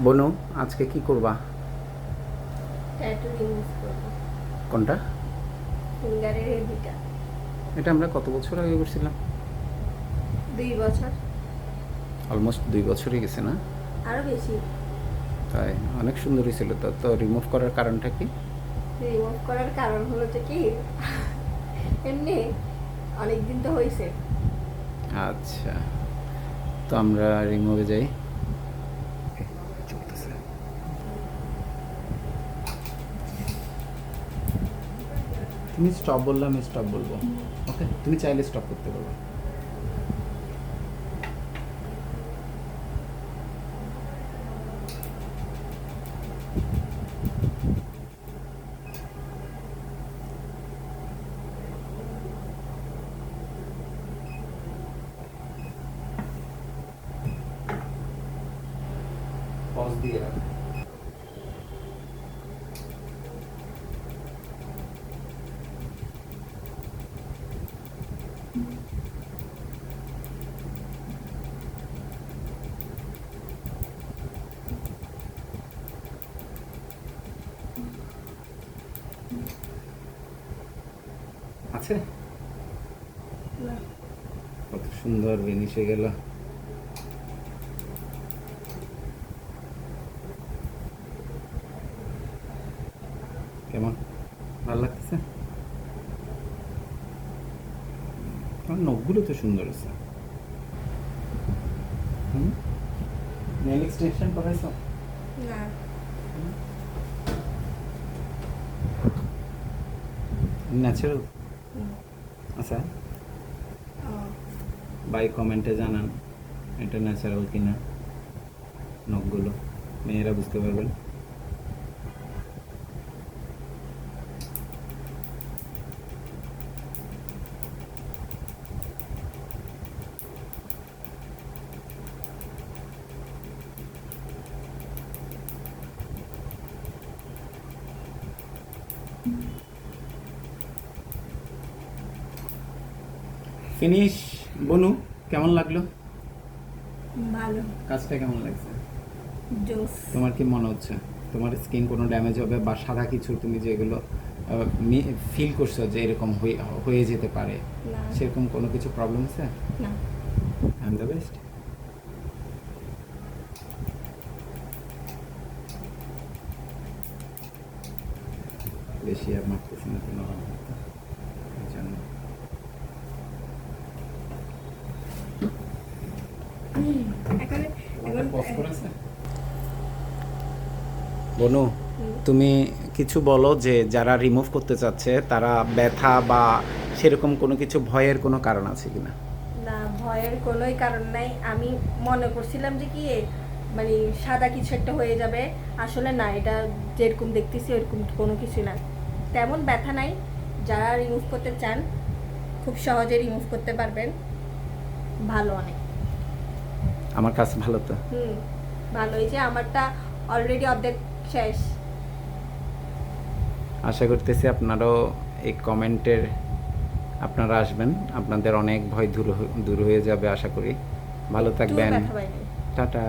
বনু, আজকে কি করবা? ট্যাটু রিমুভ করব কোনটা? ফিঙ্গারের এই দুইটা। এটা আমরা কত বছর আগে করছিলাম? 2 বছর, অলমোস্ট 2 বছরই গেছে না? আরো বেশি। তাই অনেক সুন্দর হয়েছিল। তো তো রিমুভ করার কারণটা কি? রিমুভ করার কারণ হলো যে কি, এমনি অনেকদিন তো হয়েছে। আচ্ছা, তো আমরা রিমুভে যাই। চলতেছে। তুমি স্টপ বললে আমি স্টপ বলবো। ওকে, তুমি চাইলে স্টপ করতে পারো। পজ দিয়ে রাখ। আছে? না, কত সুন্দর ফিনিশ হয়ে গেল। কেমন ভালো লাগতেছে? আমার নখগুলো তো সুন্দর আছে। হুম, নেল এক্সটেনশন করাইছো? না, ন্যাচারাল? হুম, আচ্ছা, ও, বাই কমেন্টে জানান এটা ন্যাচারাল কিনা। নখগুলো মেয়েরা বুঝতে পারবেন। ফিনিশ। বনু, কেমন লাগলো? ভালো, কাজটা কেমন লাগছে? জোস। তোমার কি মনে হচ্ছে তোমার স্কিন কোনো ড্যামেজ হবে বা সাদা কিছু তুমি যেগুলো ফিল করছো যে এরকম হয়ে যেতে পারে, না, সেরকম কোনো কিছু প্রবলেম আছে? না, আই এম দ্য বেস্ট। বেশি আর মারতেছি না তো, নরম হাতে, এই জন্য। এখন তোমারটা এখন পজ করেছে? বনু, হুম, তুমি কিছু বলো যে যারা রিমুভ করতে চাচ্ছে তারা ব্যথা বা সেরকম কোনো কিছু ভয়ের কোনো কারণ আছে কিনা? না, ভয়ের কোনোই কারণ নাই। আমি মনে করছিলাম যে কি মানে সাদা কিছু একটা হয়ে যাবে, আসলে না, এটা যেরকম দেখতেছি ওরকম কোনো কিছু না। তেমন ব্যথা নাই। যারা রিমুভ করতে চান খুব সহজে রিমুভ করতে পারবেন। ভালো অনেক। আমার কাছে ভালো তো। হুম, ভালো। এই যে আমারটা অলরেডি অর্ধেক শেষ। আশা করতেছি আপনারাও এই কমেন্টের আপনারা আসবেন, আপনাদের অনেক ভয় দূর দূর হয়ে যাবে আশা করি। ভালো একটুও থাকবেন। ব্যথা পাইনি। টাটা।